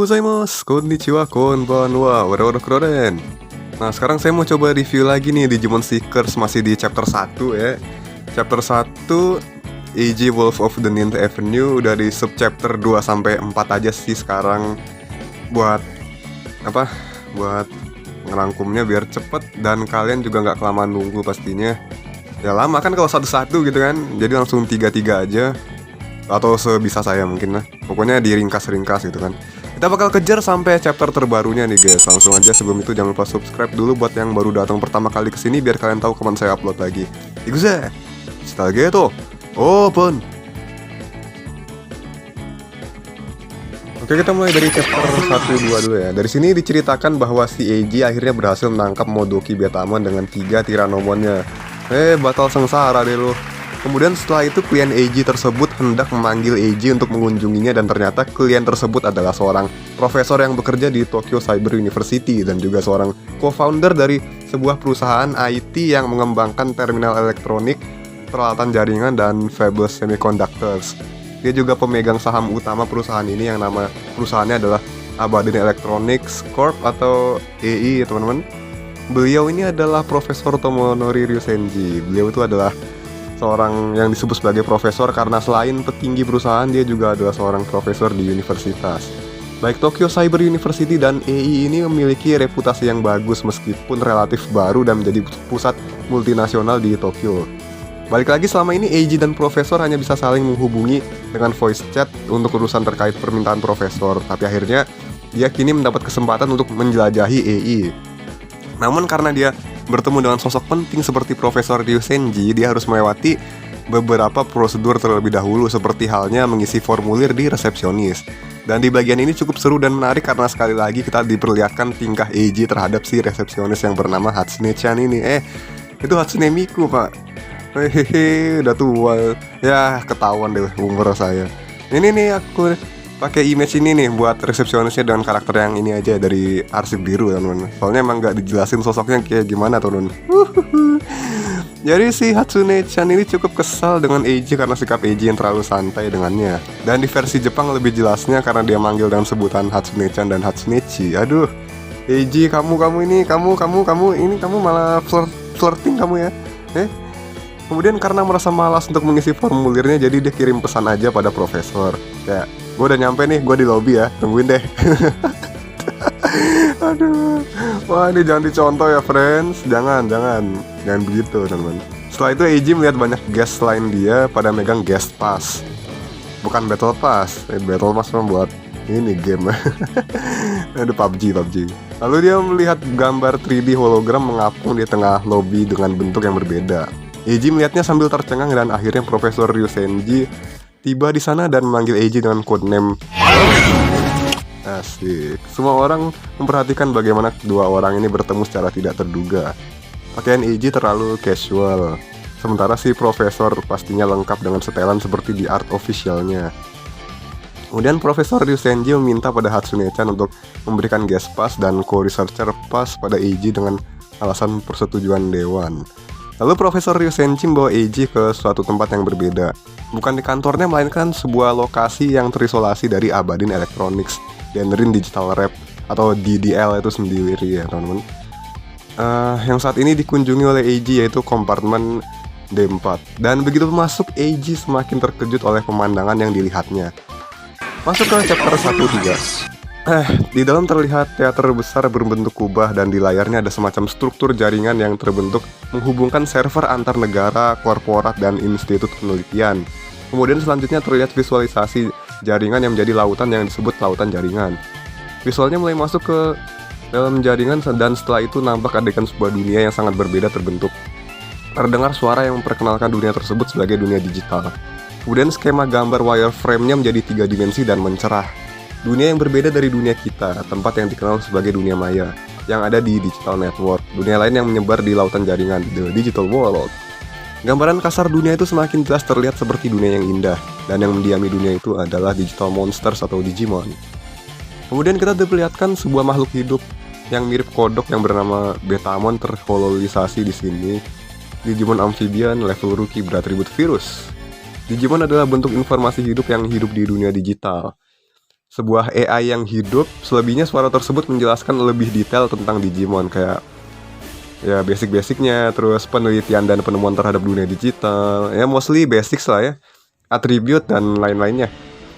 gozaimasu, konnichiwa, konbanwa, wara-wara. Nah, sekarang saya mau coba review lagi nih Digimon Seekers, masih di chapter 1 ya. Chapter 1 AG Wolf of the Ninth Avenue, udah di subchapter 2 sampai 4 aja sih sekarang. Buat apa? Buat ngerangkumnya biar cepet dan kalian juga nggak kelamaan nunggu pastinya. Ya lama kan kalau satu-satu gitu kan, jadi langsung 3-3 aja. Atau sebisa saya mungkin lah. Pokoknya diringkas-ringkas gitu kan. Kita bakal kejar sampai chapter terbarunya nih guys. Langsung aja, sebelum itu jangan lupa subscribe dulu buat yang baru datang pertama kali kesini, biar kalian tahu kapan saya upload lagi. Ikuze, Stargate open. Oke, kita mulai dari chapter 1-2 dulu ya. Dari sini diceritakan bahwa si Eiji akhirnya berhasil menangkap Modoki Betamon dengan 3 Tyrannomonnya. Batal sengsara deh lo. Kemudian setelah itu klien Eiji tersebut hendak memanggil Eiji untuk mengunjunginya, dan ternyata klien tersebut adalah seorang profesor yang bekerja di Tokyo Cyber University dan juga seorang co-founder dari sebuah perusahaan IT yang mengembangkan terminal elektronik, peralatan jaringan, dan fabless semiconductors. Dia juga pemegang saham utama perusahaan ini yang nama perusahaannya adalah Abadin Electronics Corp atau EI ya teman-teman. Beliau ini adalah Profesor Tomonori Ryusenji. Beliau itu adalah seorang yang disebut sebagai profesor karena selain petinggi perusahaan, dia juga adalah seorang profesor di universitas. Baik Tokyo Cyber University dan EI ini memiliki reputasi yang bagus meskipun relatif baru dan menjadi pusat multinasional di Tokyo. Balik lagi, selama ini Eiji dan profesor hanya bisa saling menghubungi dengan voice chat untuk urusan terkait permintaan profesor. Tapi akhirnya dia kini mendapat kesempatan untuk menjelajahi EI. Namun karena dia bertemu dengan sosok penting seperti Profesor Ryusenji, dia harus melewati beberapa prosedur terlebih dahulu, seperti halnya mengisi formulir di resepsionis. Dan di bagian ini cukup seru dan menarik karena sekali lagi kita diperlihatkan tingkah Eiji terhadap si resepsionis yang bernama Hatsune-chan ini. Itu Hatsune Miku, Pak. Udah tua. Ya, ketahuan deh umur saya. Ini nih aku pakai image ini nih buat resepsionisnya dengan karakter yang ini aja dari arsip biru teman-teman. Soalnya emang nggak dijelasin sosoknya kayak gimana teman-teman. Jadi si Hatsune-chan ini cukup kesal dengan Eiji karena sikap Eiji yang terlalu santai dengannya. Dan di versi Jepang lebih jelasnya karena dia manggil dengan sebutan Hatsune-chan dan Hatsunechi. Aduh, Eiji kamu ini kamu malah flirting kamu ya. Kemudian karena merasa malas untuk mengisi formulirnya, jadi dia kirim pesan aja pada profesor. Kayak, gue udah nyampe nih, gue di lobby ya, tungguin deh. Aduh, wah ini jangan dicontoh ya friends. Jangan begitu teman-teman. Setelah itu Eiji melihat banyak guest selain dia pada megang guest pass. Bukan battle pass, battle pass mah buat ini game. Ada PUBG. Lalu dia melihat gambar 3D hologram mengapung di tengah lobby dengan bentuk yang berbeda. Eiji melihatnya sambil tercengang dan akhirnya Profesor Ryusenji tiba di sana dan memanggil Eiji dengan codename. Asik. Semua orang memperhatikan bagaimana kedua orang ini bertemu secara tidak terduga. Pakaian Eiji terlalu casual, sementara si profesor pastinya lengkap dengan setelan seperti di art officialnya. Kemudian Profesor Ryusenji meminta pada Hatsune-chan untuk memberikan guest pass dan co-researcher pass pada Eiji dengan alasan persetujuan dewan. Lalu Profesor Ryusenji membawa Eiji ke suatu tempat yang berbeda. Bukan di kantornya, melainkan sebuah lokasi yang terisolasi dari Abadin Electronics Denrin Digital Lab atau DDL itu sendiri ya teman-teman. Yang saat ini dikunjungi oleh Eiji yaitu kompartemen D4. Dan begitu masuk, Eiji semakin terkejut oleh pemandangan yang dilihatnya. Masuk ke chapter 1-3. Di dalam terlihat teater besar berbentuk kubah dan di layarnya ada semacam struktur jaringan yang terbentuk menghubungkan server antar negara, korporat, dan institut penelitian. Kemudian selanjutnya terlihat visualisasi jaringan yang menjadi lautan yang disebut lautan jaringan. Visualnya mulai masuk ke dalam jaringan dan setelah itu nampak adegan sebuah dunia yang sangat berbeda terbentuk. Terdengar suara yang memperkenalkan dunia tersebut sebagai dunia digital. Kemudian skema gambar wireframe-nya menjadi 3 dimensi dan mencerah. Dunia yang berbeda dari dunia kita, tempat yang dikenal sebagai dunia maya, yang ada di digital network. Dunia lain yang menyebar di lautan jaringan, the digital world. Gambaran kasar dunia itu semakin jelas terlihat seperti dunia yang indah, dan yang mendiami dunia itu adalah digital monsters atau Digimon. Kemudian kita diperlihatkan sebuah makhluk hidup yang mirip kodok yang bernama Betamon terhololisasi di sini. Digimon amphibian level rookie beratribut virus. Digimon adalah bentuk informasi hidup yang hidup di dunia digital. sebuah AI yang hidup. Selebihnya suara tersebut menjelaskan lebih detail tentang Digimon, kayak ya basic-basicnya, terus penelitian dan penemuan terhadap dunia digital, ya mostly basics lah ya, atribut dan lain-lainnya.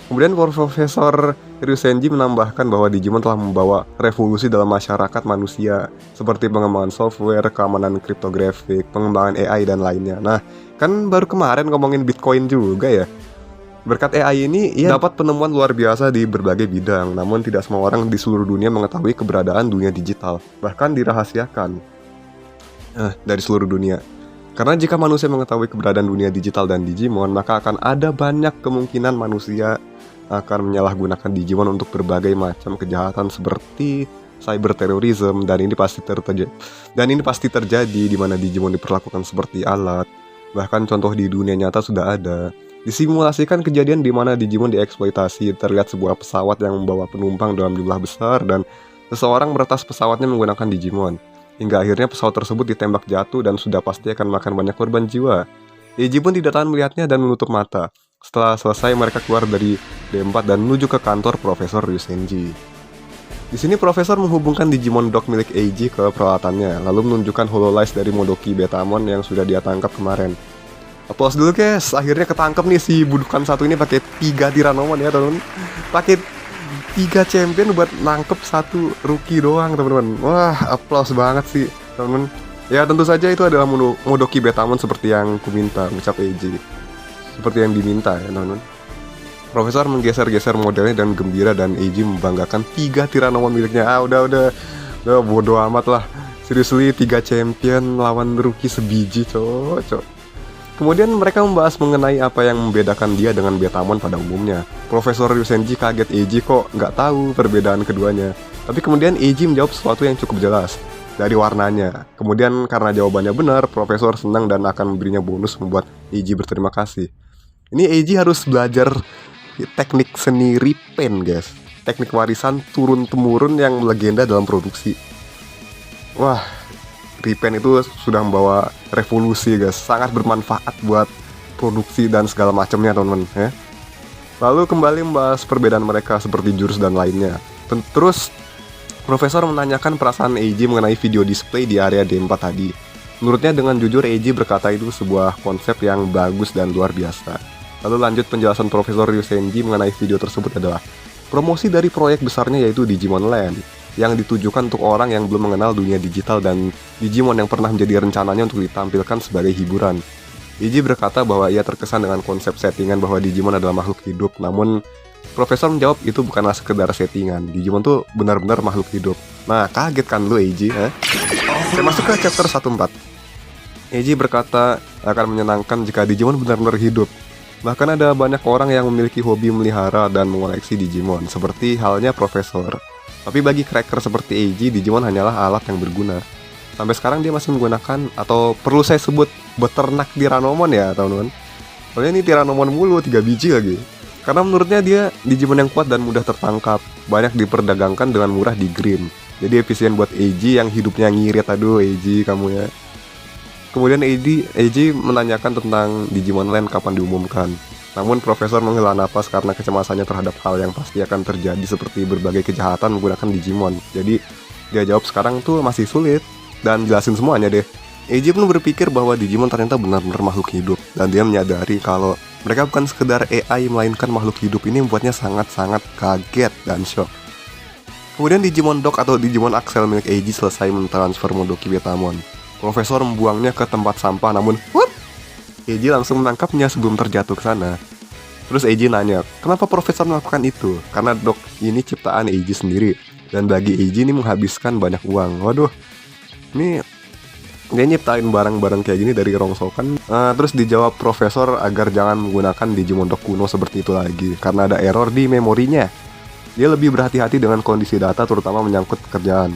Kemudian Profesor Ryusenji menambahkan bahwa Digimon telah membawa revolusi dalam masyarakat manusia, seperti pengembangan software, keamanan kriptografik, pengembangan AI dan lainnya. Nah, kan baru kemarin ngomongin Bitcoin juga ya. Berkat AI ini, ia dapat penemuan luar biasa di berbagai bidang, namun tidak semua orang di seluruh dunia mengetahui keberadaan dunia digital, bahkan dirahasiakan dari seluruh dunia. Karena jika manusia mengetahui keberadaan dunia digital dan Digimon, maka akan ada banyak kemungkinan manusia akan menyalahgunakan Digimon untuk berbagai macam kejahatan seperti cyberterrorism, dan ini pasti terjadi di mana Digimon diperlakukan seperti alat. Bahkan contoh di dunia nyata sudah ada. Disimulasikan kejadian di mana Digimon dieksploitasi. Terlihat sebuah pesawat yang membawa penumpang dalam jumlah besar dan seseorang meretas pesawatnya menggunakan Digimon. Hingga akhirnya pesawat tersebut ditembak jatuh dan sudah pasti akan makan banyak korban jiwa. Eiji pun tidak tahan melihatnya dan menutup mata. Setelah selesai, mereka keluar dari D4 dan menuju ke kantor Profesor Ryusenji. Di sini Profesor menghubungkan Digimon Dock milik Eiji ke peralatannya, lalu menunjukkan Hololice dari Modoki Betamon yang sudah dia tangkap kemarin. Applause dulu guys, akhirnya ketangkep nih si budukan satu ini pakai 3 Tyrannomon ya teman-teman. Pakai 3 champion buat nangkep satu rookie doang teman-teman. Wah, applause banget sih teman-teman. Ya tentu saja itu adalah Modoki Betamon seperti yang kuminta, ucap Eiji. Seperti yang diminta ya teman-teman. Profesor menggeser-geser modelnya dan gembira, dan Eiji membanggakan 3 Tyrannomon miliknya. Udah bodo amat lah. Seriously 3 champion lawan rookie sebiji cocok. Kemudian mereka membahas mengenai apa yang membedakan dia dengan Betamon pada umumnya. Profesor Ryusenji kaget Eiji kok nggak tahu perbedaan keduanya. Tapi kemudian Eiji menjawab sesuatu yang cukup jelas, dari warnanya. Kemudian karena jawabannya benar, Profesor senang dan akan memberinya bonus membuat Eiji berterima kasih. Ini Eiji harus belajar teknik seni Ripen guys. Teknik warisan turun-temurun yang legenda dalam produksi. Wah, Ripen itu sudah membawa revolusi guys. Sangat bermanfaat buat produksi dan segala macamnya teman-teman ya. Lalu kembali membahas perbedaan mereka seperti jurus dan lainnya. Terus Profesor menanyakan perasaan Eiji mengenai video display di area D4 tadi. Menurutnya dengan jujur Eiji berkata itu sebuah konsep yang bagus dan luar biasa. Lalu lanjut penjelasan Profesor Ryusenji mengenai video tersebut adalah promosi dari proyek besarnya yaitu Digimon Land, yang ditujukan untuk orang yang belum mengenal dunia digital dan Digimon yang pernah menjadi rencananya untuk ditampilkan sebagai hiburan. Eiji berkata bahwa ia terkesan dengan konsep settingan bahwa Digimon adalah makhluk hidup, namun Profesor menjawab itu bukanlah sekedar settingan. Digimon tuh benar-benar makhluk hidup. Nah, kaget kan lu Eiji? Saya masuk ke chapter 14. Eiji berkata akan menyenangkan jika Digimon benar-benar hidup. Bahkan ada banyak orang yang memiliki hobi melihara dan mengoleksi Digimon, seperti halnya Profesor. Tapi bagi cracker seperti Eiji, Digimon hanyalah alat yang berguna. Sampai sekarang dia masih menggunakan, atau perlu saya sebut, beternak Tyrannomon ya teman-teman. Soalnya ini Tyrannomon mulu, 3 biji lagi. Karena menurutnya dia Digimon yang kuat dan mudah tertangkap. Banyak diperdagangkan dengan murah di Grim. Jadi efisien buat Eiji yang hidupnya ngirit. Aduh Eiji kamu ya. Kemudian Eiji menanyakan tentang Digimon Land kapan diumumkan. Namun Profesor menghela napas karena kecemasannya terhadap hal yang pasti akan terjadi seperti berbagai kejahatan menggunakan Digimon. Jadi dia jawab sekarang tuh masih sulit dan jelasin semuanya deh. Eiji pun berpikir bahwa Digimon ternyata benar-benar makhluk hidup, dan dia menyadari kalau mereka bukan sekedar AI melainkan makhluk hidup. Ini membuatnya sangat-sangat kaget dan shock. Kemudian Digimon Dock atau Digimon Axel milik Eiji selesai mentransfer Modoki Betamon. Profesor membuangnya ke tempat sampah, namun Eiji langsung menangkapnya sebelum terjatuh ke sana. Terus Eiji nanya, kenapa Profesor melakukan itu? Karena Dock ini ciptaan Eiji sendiri, dan bagi Eiji ini menghabiskan banyak uang. Waduh, ini dia nyiptain barang-barang kayak gini dari rongsokan. Terus dijawab Profesor agar jangan menggunakan Digimon Dock kuno seperti itu lagi, karena ada error di memorinya. Dia lebih berhati-hati dengan kondisi data, terutama menyangkut pekerjaan.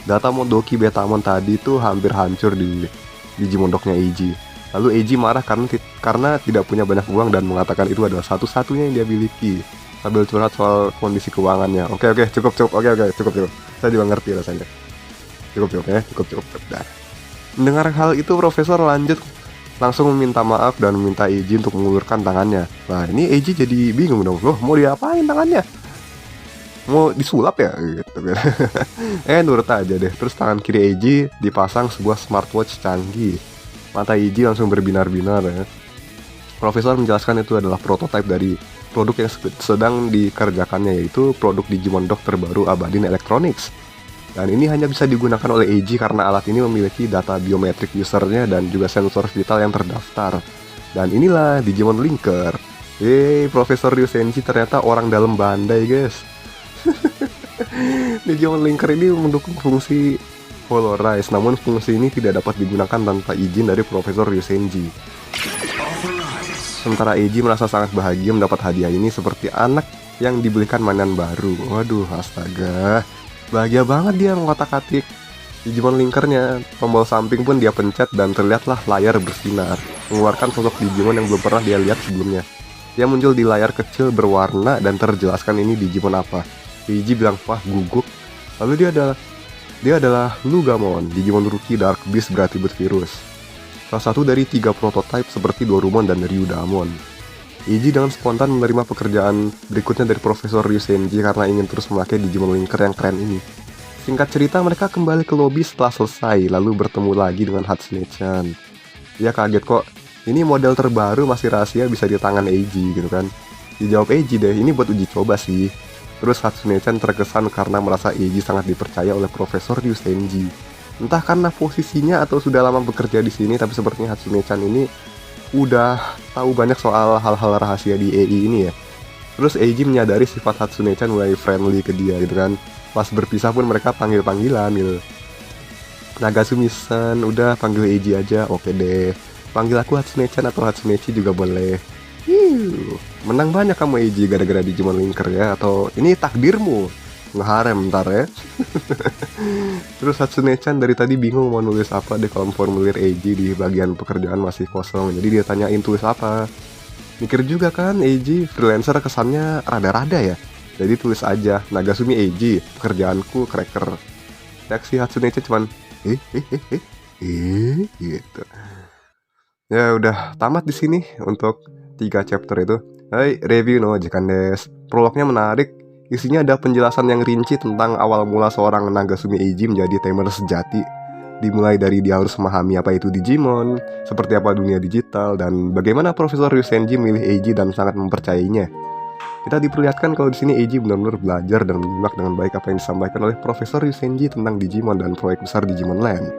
Data Modoki Betamon tadi tuh hampir hancur di Digimon Dock-nya Eiji. Lalu Eiji marah karena tidak punya banyak uang dan mengatakan itu adalah satu-satunya yang dia miliki. Sambil curhat soal kondisi keuangannya. Oke, cukup. Saya juga ngerti rasanya. Cukup. Dah. Mendengar hal itu, Profesor langsung meminta maaf dan meminta Eiji untuk mengulurkan tangannya. Nah, ini Eiji jadi bingung dong. Loh, mau diapain tangannya? mau disulap ya gitu kan. Nurut aja deh. Terus tangan kiri Eiji dipasang sebuah smartwatch canggih. Mata Eiji langsung berbinar-binar ya. Profesor menjelaskan itu adalah prototipe dari produk yang sedang dikerjakannya, yaitu produk Digimon Dock terbaru Abadin Electronics. Dan ini hanya bisa digunakan oleh Eiji karena alat ini memiliki data biometrik usernya dan juga sensor vital yang terdaftar. Dan inilah Digimon Linker. Profesor Ryu Senji ternyata orang dalam Bandai, guys. Digimon Linker ini mendukung fungsi Holorize, namun fungsi ini tidak dapat digunakan tanpa izin dari Profesor Ryu Senji. Sementara Eiji merasa sangat bahagia mendapat hadiah ini seperti anak yang dibelikan mainan baru. Waduh, astaga. Bahagia banget dia mengotak-atik Digimon Linkernya. Tombol samping pun dia pencet dan terlihatlah layar bersinar, mengeluarkan sosok Digimon yang belum pernah dia lihat sebelumnya. Dia muncul di layar kecil berwarna dan terjelaskan ini Digimon apa. Eiji bilang, wah guguk. Lalu dia adalah Lugamon, Digimon Rookie Dark Beast beratribut virus. Salah satu dari 3 prototipe seperti Dorumon dan Ryudamon. Eiji dengan spontan menerima pekerjaan berikutnya dari Profesor Ryu Senji karena ingin terus memakai Digimon Linker yang keren ini. Singkat cerita, mereka kembali ke lobi setelah selesai, lalu bertemu lagi dengan Hatsune-chan. Dia kaget kok, ini model terbaru masih rahasia bisa di tangan Eiji gitu kan. Dijawab Eiji deh, ini buat uji coba sih. Terus Hatsune-chan terkesan karena merasa Eiji sangat dipercaya oleh Profesor Ryu Senji. Entah karena posisinya atau sudah lama bekerja di sini, tapi sepertinya Hatsune-chan ini udah tahu banyak soal hal-hal rahasia di EI ini ya. Terus Eiji menyadari sifat Hatsune-chan mulai friendly ke dia gitu kan. Pas berpisah pun mereka panggil-panggilan gitu. Nagasumi-san, udah panggil Eiji aja, oke deh. Panggil aku Hatsune-chan atau Hatsunechi juga boleh. Menang banyak kamu Eiji gara-gara Digimon Linker ya. Atau ini takdirmu ngeharem ntar ya. Terus Hatsune-chan dari tadi bingung mau nulis apa di kolom formulir Eiji, di bagian pekerjaan masih kosong. Jadi dia tanyain tulis apa. Mikir juga kan Eiji, freelancer kesannya rada-rada ya. Jadi tulis aja Nagasumi Eiji, pekerjaanku cracker. Reaksi Hatsune-chan cuman gitu. Ya udah tamat di sini untuk 3 chapter itu. Hai, review no jikan desu. Prolognya menarik. Isinya ada penjelasan yang rinci tentang awal mula seorang Nagasumi Eiji menjadi tamer sejati. Dimulai dari dia harus memahami apa itu Digimon, seperti apa dunia digital, dan bagaimana Profesor Ryu Senji memilih Eiji dan sangat mempercayainya. Kita diperlihatkan kalau di sini Eiji benar-benar belajar dan menyimak dengan baik apa yang disampaikan oleh Profesor Ryu Senji tentang Digimon dan proyek besar Digimon Land.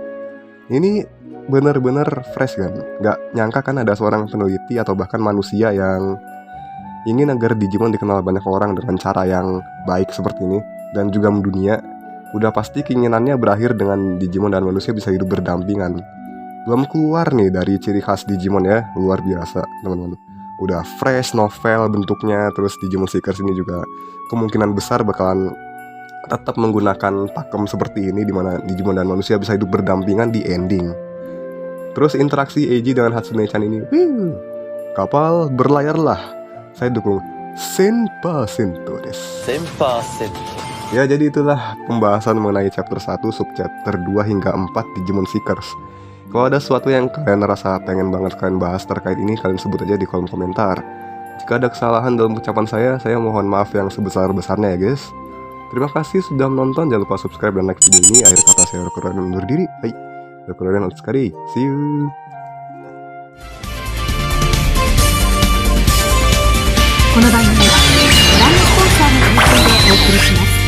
Ini benar-benar fresh kan? Gak nyangka kan ada seorang peneliti atau bahkan manusia yang ingin agar Digimon dikenal banyak orang dengan cara yang baik seperti ini dan juga mendunia. Udah pasti keinginannya berakhir dengan Digimon dan manusia bisa hidup berdampingan. Belum keluar nih dari ciri khas Digimon ya, luar biasa teman-teman. Udah fresh novel bentuknya, terus Digimon Seekers ini juga kemungkinan besar bakalan tetap menggunakan pakem seperti ini, dimana Digimon dan manusia bisa hidup berdampingan di ending. Terus interaksi Eiji dengan Hatsune-chan ini, kapal berlayarlah. Saya dukung 1000% desu. 1000%. Ya, jadi itulah pembahasan mengenai chapter 1, subchapter 2 hingga 4 Digimon Seekers. Kalau ada sesuatu yang kalian rasa pengen banget kalian bahas terkait ini, kalian sebut aja di kolom komentar. Jika ada kesalahan dalam ucapan saya mohon maaf yang sebesar-besarnya ya guys. Terima kasih sudah menonton, jangan lupa subscribe dan like video ini. Akhir kata saya Rokuroden undur diri. Hai, Rokuroden Otsuka. See you. この番組はご覧のスポンサーの提供でお送りします。